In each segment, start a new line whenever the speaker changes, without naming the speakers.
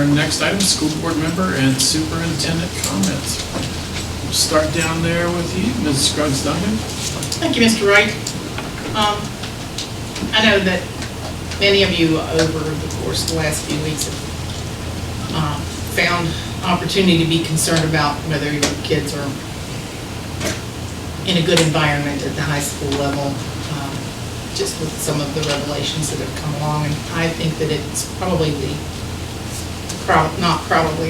our next item, school board member and superintendent comments. We'll start down there with you, Mrs. Scruggs-Duncan.
Thank you, Mr. Wright. I know that many of you over the course of the last few weeks have found opportunity to be concerned about whether your kids are in a good environment at the high school level, just with some of the revelations that have come along. And I think that it's probably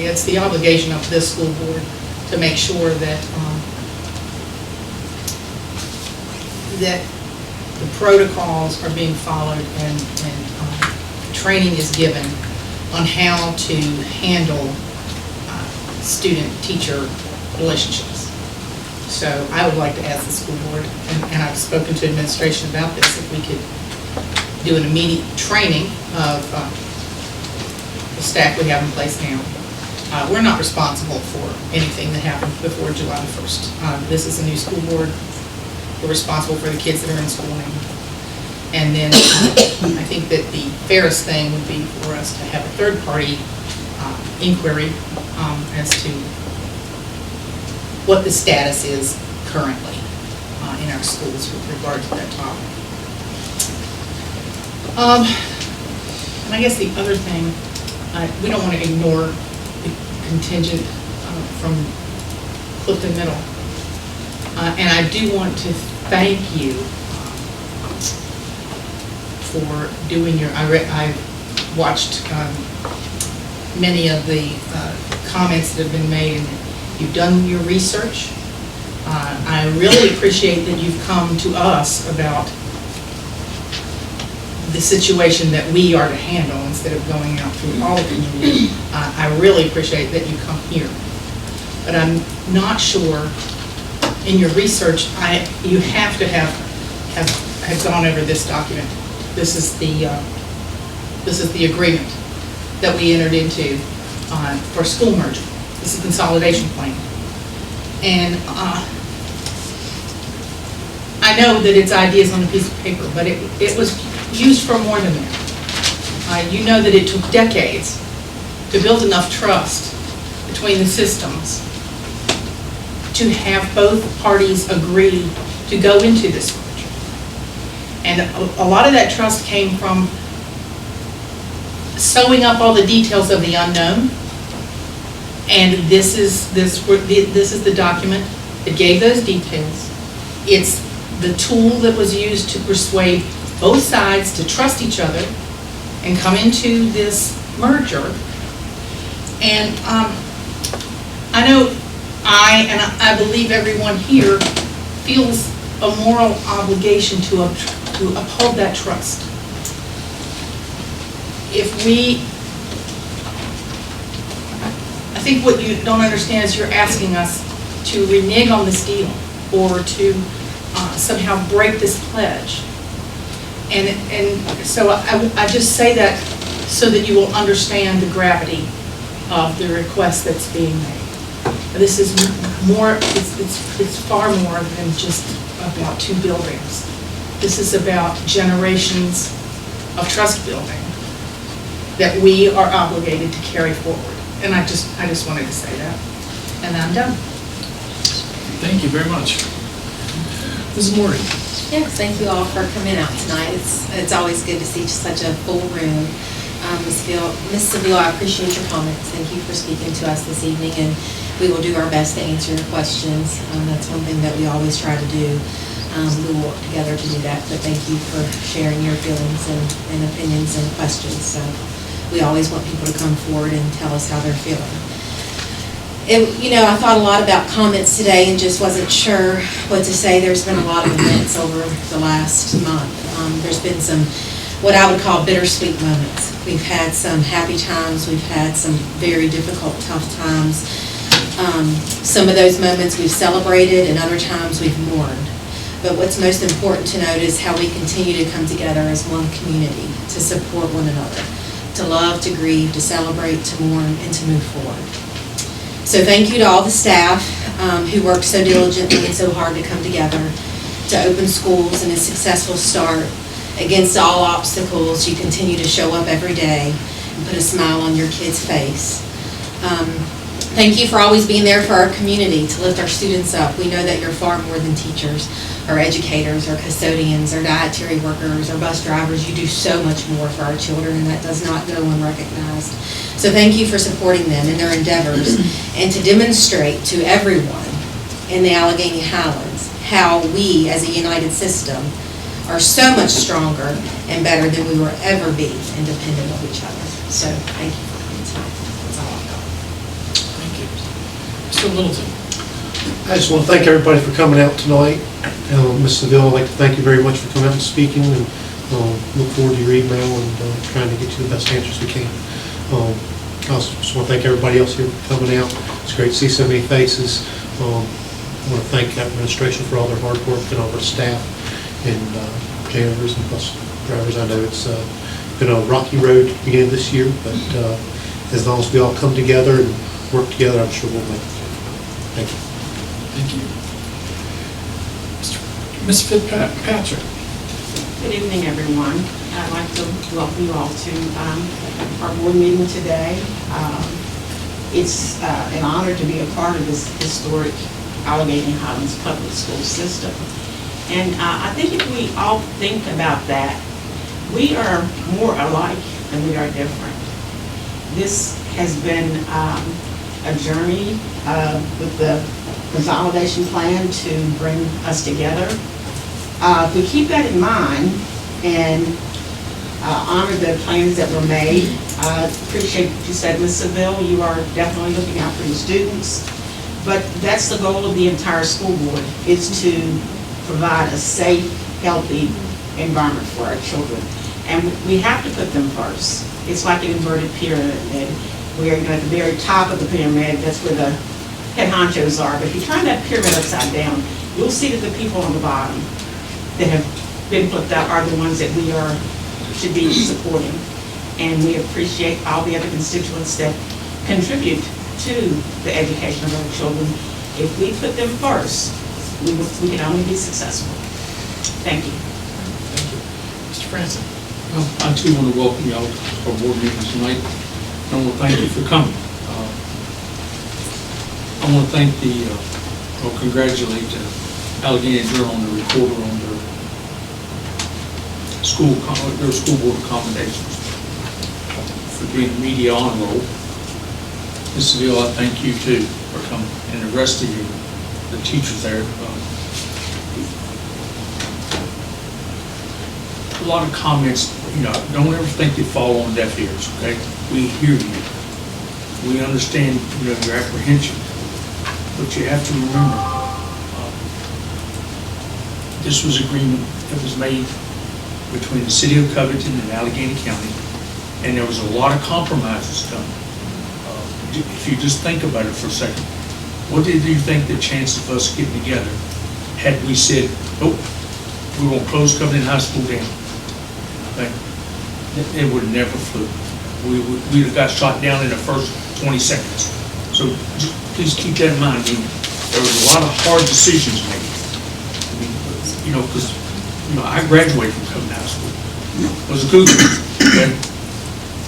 it's the obligation of this school board to make sure that that the protocols are being followed and training is given on how to handle student-teacher relationships. So I would like to ask the school board, and I've spoken to administration about this, if we could do an immediate training of the staff we have in place now. We're not responsible for anything that happened before July 1st. This is a new school board. We're responsible for the kids that are in school now. And then I think that the fairest thing would be for us to have a third-party inquiry as to what the status is currently in our schools with regard to that topic. And I guess the other thing, we don't want to ignore the contingent from Clifton Middle. And I do want to thank you for doing your, I've watched many of the comments that have been made, and you've done your research. I really appreciate that you've come to us about the situation that we are to handle instead of going out through all the community. I really appreciate that you come here. But I'm not sure, in your research, you have to have gone over this document. This is the agreement that we entered into for school merger. This is a consolidation plan. And I know that it's ideas on a piece of paper, but it was used for more than that. You know that it took decades to build enough trust between the systems to have both parties agree to go into this merger. And a lot of that trust came from sewing up all the details of the unknown. And this is the document that gave those details. It's the tool that was used to persuade both sides to trust each other and come into this merger. And I know I believe everyone here feels a moral obligation to uphold that trust. I think what you don't understand is you're asking us to renege on this deal or to somehow break this pledge. And so I just say that so that you will understand the gravity of the request that's being made. This is more, it's far more than just about two buildings. This is about generations of trust building that we are obligated to carry forward. And I just wanted to say that. And I'm done.
Thank you very much. Mrs. Morgan.
Yes, thank you all for coming out tonight. It's always good to see such a full room. Ms. Seville, I appreciate your comments. Thank you for speaking to us this evening, and we will do our best to answer your questions. That's one thing that we always try to do. We will work together to do that, but thank you for sharing your feelings and opinions and questions. So we always want people to come forward and tell us how they're feeling. I thought a lot about comments today and just wasn't sure what to say. There's been a lot of events over the last month. There's been some, what I would call bittersweet moments. We've had some happy times. We've had some very difficult, tough times. Some of those moments we've celebrated and other times we've mourned. But what's most important to note is how we continue to come together as one community to support one another, to love, to grieve, to celebrate, to mourn, and to move forward. So thank you to all the staff who worked so diligently and so hard to come together to open schools and a successful start. Against all obstacles, you continue to show up every day and put a smile on your kid's face. Thank you for always being there for our community, to lift our students up. We know that you're far more than teachers, or educators, or custodians, or dietary workers, or bus drivers. You do so much more for our children, and that does not go unrecognized. So thank you for supporting them in their endeavors, and to demonstrate to everyone in the Alleghany Highlands how we, as a united system, are so much stronger and better than we will ever be, independent of each other. So thank you for coming tonight. That's all I've got.
Thank you. Mr. Littleton.
I just want to thank everybody for coming out tonight. Ms. Seville, I'd like to thank you very much for coming out and speaking, and look forward to your email and trying to get you the best answers we can. I also just want to thank everybody else here for coming out. It's great to see so many faces. I want to thank our administration for all their hard work, and all our staff and janitors and bus drivers. I know it's been a rocky road to begin this year, but as long as we all come together and work together, I'm sure we'll make it. Thank you.
Thank you. Ms. Fitzpatrick.
Good evening, everyone. I'd like to welcome you all to our board meeting today. It's an honor to be a part of this historic Alleghany Highlands public school system. And I think if we all think about that, we are more alike than we are different. This has been a journey with the consolidation plan to bring us together. If we keep that in mind and honor the plans that were made, I appreciate what you said, Ms. Seville. You are definitely looking out for your students. But that's the goal of the entire school board, is to provide a safe, healthy environment for our children. And we have to put them first. It's like an inverted pyramid. We are at the very top of the pyramid. That's where the head honchos are. But if you turn that pyramid upside down, you'll see that the people on the bottom that have been flipped out are the ones that we should be supporting. And we appreciate all the other constituents that contribute to the education of our children. If we put them first, we can only be successful. Thank you.
Thank you. Mr. Franson.
Well, I too want to welcome you all to our board meeting tonight. I want to thank you for coming. I want to thank congratulate Alleghany Journal and the reporter on their school board accommodations for being media on roll. Ms. Seville, I thank you too for coming, and the rest of you, the teachers there. A lot of comments, don't ever think they fall on deaf ears, okay? We hear you. We understand, your apprehension. But you have to remember, this was agreement that was made between the city of Covington and Alleghany County, and there was a lot of compromises done. If you just think about it for a second, what did you think the chance of us getting together had we said, nope, we won't close Covington High School down? Okay? It would have never flew. We'd have got shot down in the first 20 seconds. So just please keep that in mind. There was a lot of hard decisions made. Because I graduated from Covington High School. I was a Cougar, okay?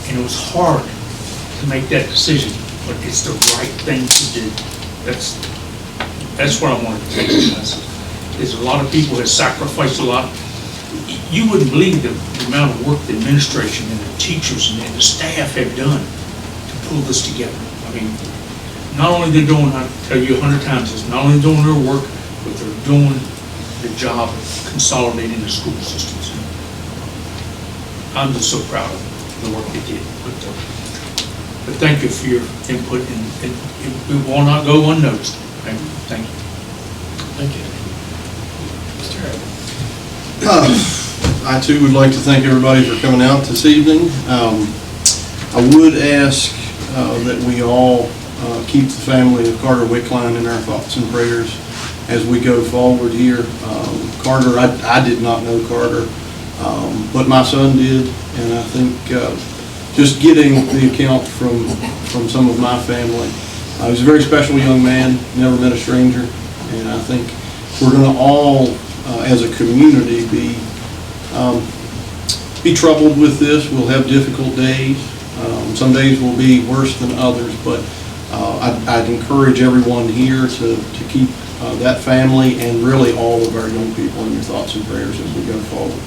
And it was hard to make that decision, but it's the right thing to do. That's what I wanted to tell you guys. There's a lot of people that sacrificed a lot. You wouldn't believe the amount of work the administration and the teachers and the staff have done to pull this together. I mean, not only they're doing, I tell you 100 times this, not only doing their work, but they're doing the job of consolidating the school systems. I'm just so proud of the work they did. But thank you for your input, and it will not go unnoticed. Okay? Thank you.
Thank you. Mr. Harris.
I too would like to thank everybody for coming out this evening. I would ask that we all keep the family of Carter Wickline in our thoughts and prayers as we go forward here. Carter, I did not know Carter, but my son did, and I think just getting the account from some of my family. He was a very special young man, never met a stranger, and I think we're going to all, as a community, be troubled with this. We'll have difficult days, Some days will be worse than others, but I'd encourage everyone here to keep that family and really all of our young people in your thoughts and prayers as we go forward.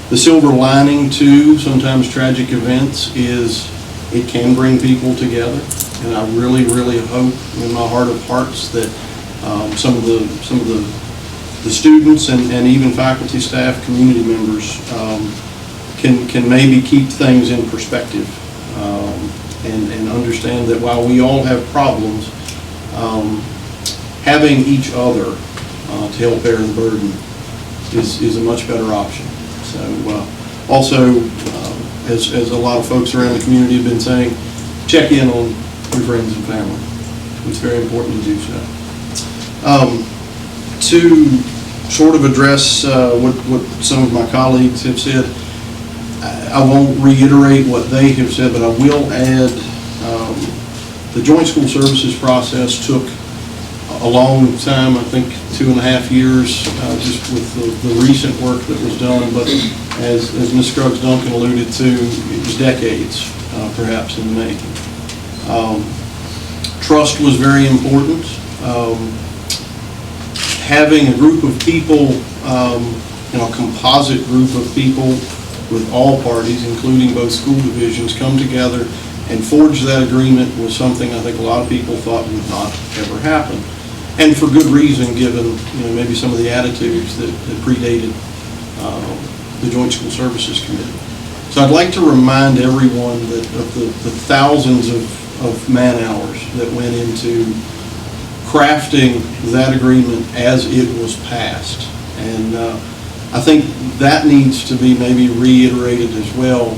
The silver lining to sometimes tragic events is it can bring people together, and I really, really hope in my heart of hearts that some of the students and even faculty, staff, community members can maybe keep things in perspective and understand that while we all have problems, having each other to help bear the burden is a much better option. So also, as a lot of folks around the community have been saying, check in on your friends and family. It's very important to do so. To sort of address what some of my colleagues have said, I won't reiterate what they have said, but I will add the joint school services process took a long time, I think 2.5 years, just with the recent work that was done, but as Ms. Scruggs-Duncan alluded to, it was decades, perhaps, in the making. Trust was very important. Having a group of people, a composite group of people with all parties, including both school divisions, come together and forge that agreement was something I think a lot of people thought would not ever happen. And for good reason, given maybe some of the attitudes that predated the Joint School Services Committee. So I'd like to remind everyone that of the thousands of man-hours that went into crafting that agreement as it was passed. And I think that needs to be maybe reiterated as well.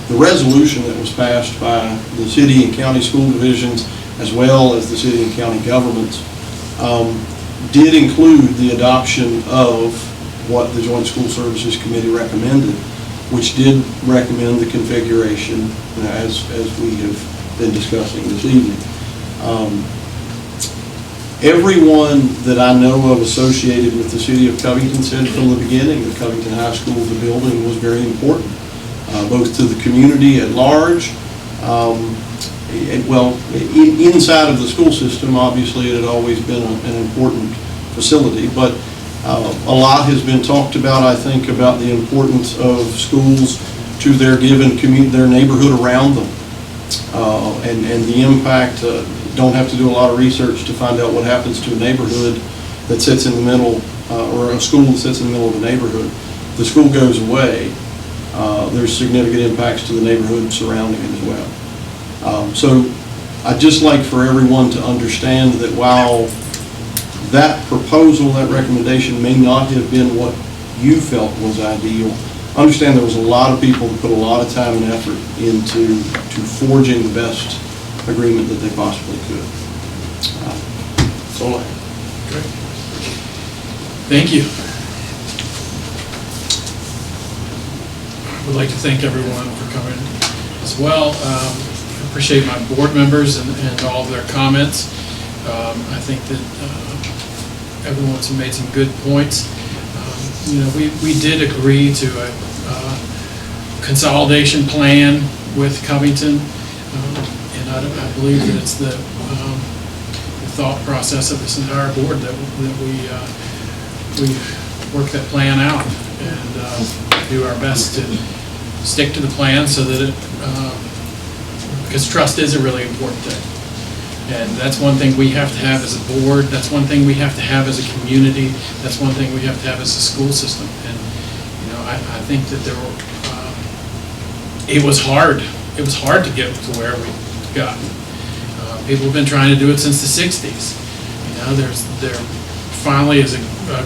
The resolution that was passed by the city and county school divisions, as well as the city and county governments, did include the adoption of what the Joint School Services Committee recommended, which did recommend the configuration as we have been discussing this evening. Everyone that I know of associated with the city of Covington said from the beginning that Covington High School, the building, was very important, both to the community at large. Inside of the school system, obviously, it had always been an important facility, but a lot has been talked about, I think, about the importance of schools to their given community, their neighborhood around them, and the impact. Don't have to do a lot of research to find out what happens to a neighborhood that sits in the middle, or a school that sits in the middle of a neighborhood. If the school goes away, there's significant impacts to the neighborhood surrounding it as well. So I'd just like for everyone to understand that while that proposal, that recommendation may not have been what you felt was ideal, understand there was a lot of people that put a lot of time and effort into forging the best agreement that they possibly could. That's all I have.
Great. Thank you. I would like to thank everyone for coming as well. I appreciate my board members and all of their comments. I think that everyone's made some good points. We did agree to a consolidation plan with Covington. I believe that it's the thought process of this entire board that we work that plan out and do our best to stick to the plan so that it, because trust is a really important thing. And that's one thing we have to have as a board. That's one thing we have to have as a community. That's one thing we have to have as a school system. And I think that it was hard. It was hard to get to where we got. People have been trying to do it since the 60s. There finally is a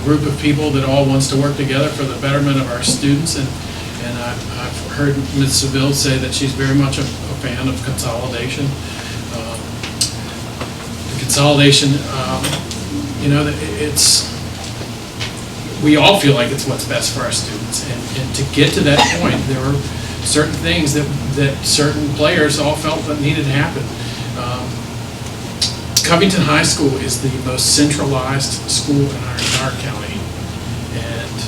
group of people that all wants to work together for the betterment of our students, and I've heard Ms. Seville say that she's very much a fan of consolidation. The consolidation, we all feel like it's what's best for our students, and to get to that point, there were certain things that certain players all felt that needed to happen. Covington High School is the most centralized school in our entire county, and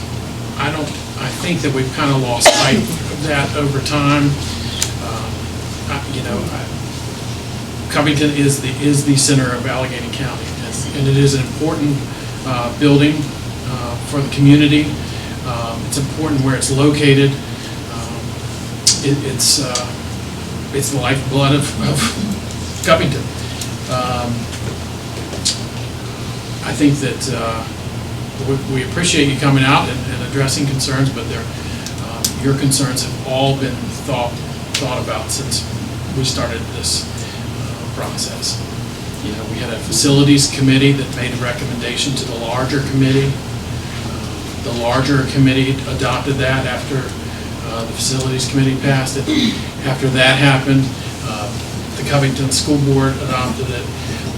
I think that we've kind of lost sight of that over time. Covington is the center of Alleghany County, and it is an important building for the community. It's important where it's located. It's the lifeblood of Covington. I think that we appreciate you coming out and addressing concerns, but your concerns have all been thought about since we started this process. We had a facilities committee that made a recommendation to the larger committee. The larger committee adopted that after the facilities committee passed it. After that happened, the Covington School Board adopted it,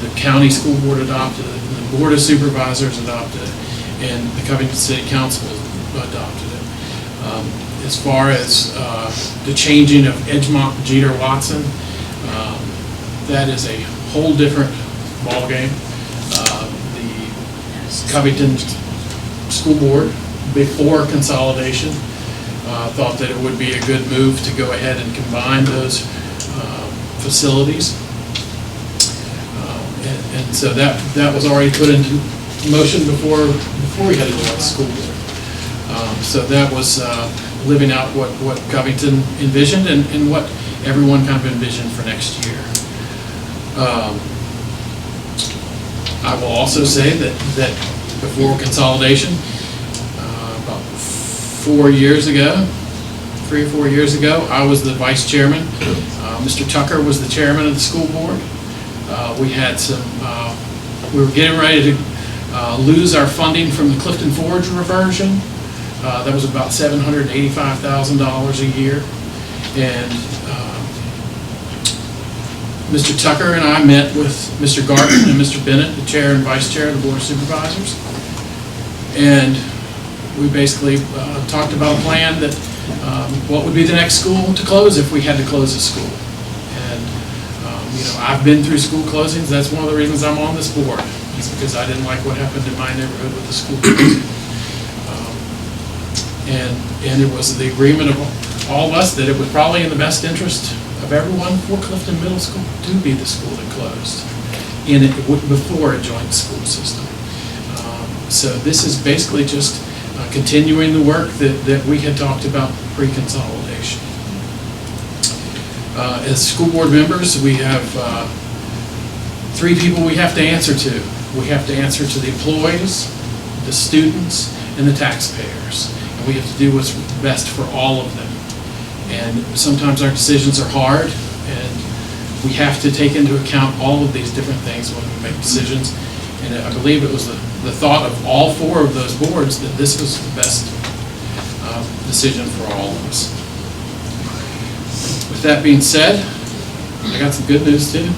the county school board adopted it, the Board of Supervisors adopted it, and the Covington City Council adopted it. As far as the changing of Edgemont, Jeter, Watson, that is a whole different ballgame. The Covington School Board, before consolidation, thought that it would be a good move to go ahead and combine those facilities. And so that was already put into motion before we had to go to the school board. So that was living out what Covington envisioned and what everyone kind of envisioned for next year. I will also say that before consolidation, about 4 years ago, 3 or 4 years ago, I was the vice chairman. Mr. Tucker was the chairman of the school board. We had we were getting ready to lose our funding from the Clifton Forge reversion. That was about $785,000 a year. And Mr. Tucker and I met with Mr. Garton and Mr. Bennett, the chair and vice chair of the Board of Supervisors. And we basically talked about a plan that what would be the next school to close if we had to close a school. And I've been through school closings. That's one of the reasons I'm on this board. It's because I didn't like what happened in my neighborhood with the school closing. And it was the agreement of all of us that it was probably in the best interest of everyone for Clifton Middle School to be the school that closed before a joint school system. So this is basically just continuing the work that we had talked about pre-consolidation. As school board members, we have 3 people we have to answer to. We have to answer to the employees, the students, and the taxpayers. And we have to do what's best for all of them. And sometimes our decisions are hard, and we have to take into account all of these different things when we make decisions. And I believe it was the thought of all 4 of those boards that this was the best decision for all of us. With that being said, I got some good news too.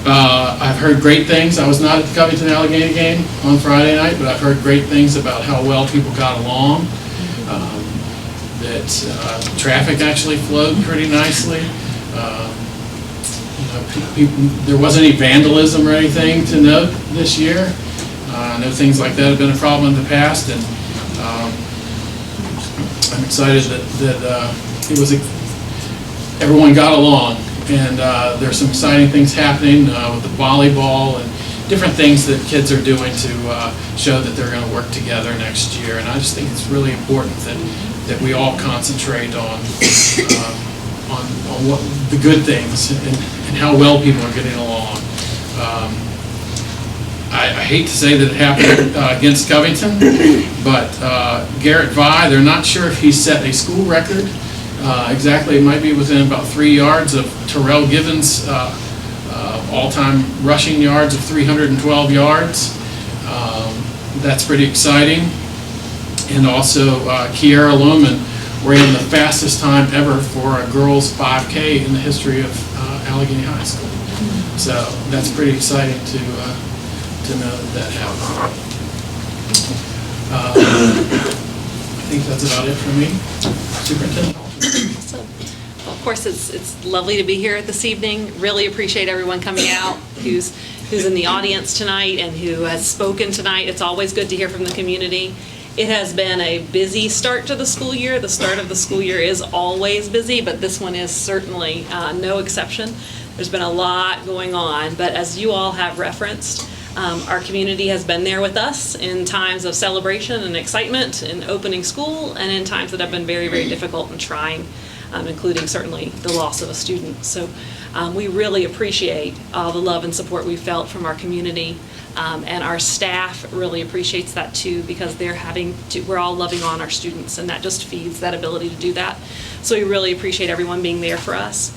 I've heard great things. I was not at the Covington Alleghany game on Friday night, but I've heard great things about how well people got along. That traffic actually flowed pretty nicely. There wasn't any vandalism or anything to note this year. I know things like that have been a problem in the past, and I'm excited that everyone got along. And there's some exciting things happening with the volleyball and different things that kids are doing to show that they're going to work together next year. And I just think it's really important that we all concentrate on what the good things and how well people are getting along. I hate to say that it happened against Covington, but Garrett Vi, they're not sure if he set a school record. Exactly, it might be within about 3 yards of Terrell Givens' all-time rushing yards of 312 yards. That's pretty exciting. And also, Kiara Lohman ran the fastest time ever for a girls' 5K in the history of Alleghany High School. So that's pretty exciting to know that happened. I think that's about it for me. Superintendent.
Awesome. Well, of course, it's lovely to be here this evening. Really appreciate everyone coming out who's in the audience tonight and who has spoken tonight. It's always good to hear from the community. It has been a busy start to the school year. The start of the school year is always busy, but this one is certainly no exception. There's been a lot going on, but as you all have referenced, our community has been there with us in times of celebration and excitement in opening school, and in times that have been very, very difficult and trying, including certainly the loss of a student. So we really appreciate all the love and support we've felt from our community, and our staff really appreciates that too, because we're all loving on our students, and that just feeds that ability to do that. So we really appreciate everyone being there for us.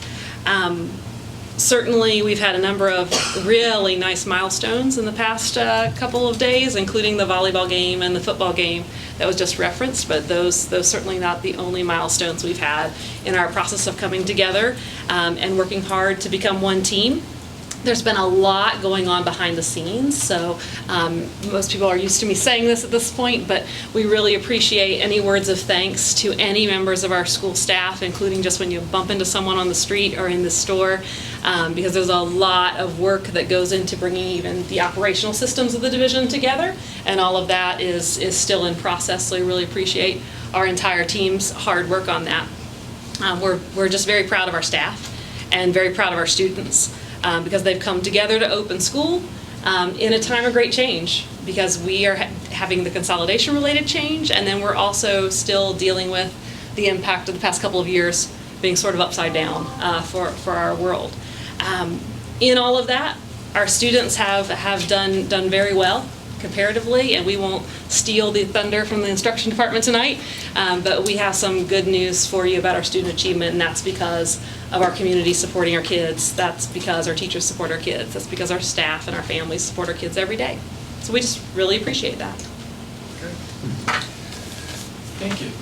Certainly, we've had a number of really nice milestones in the past couple of days, including the volleyball game and the football game that was just referenced, but those certainly not the only milestones we've had in our process of coming together and working hard to become one team. There's been a lot going on behind the scenes, so most people are used to me saying this at this point, but we really appreciate any words of thanks to any members of our school staff, including just when you bump into someone on the street or in the store, because there's a lot of work that goes into bringing even the operational systems of the division together, and all of that is still in process, so we really appreciate our entire team's hard work on that. We're just very proud of our staff and very proud of our students. Because they've come together to open school in a time of great change, because we are having the consolidation-related change, and then we're also still dealing with the impact of the past couple of years being sort of upside down for our world. In all of that, our students have done very well comparatively, and we won't steal the thunder from the instruction department tonight, but we have some good news for you about our student achievement, and that's because of our community supporting our kids. That's because our teachers support our kids. That's because our staff and our families support our kids every day. So we just really appreciate that.
Thank you.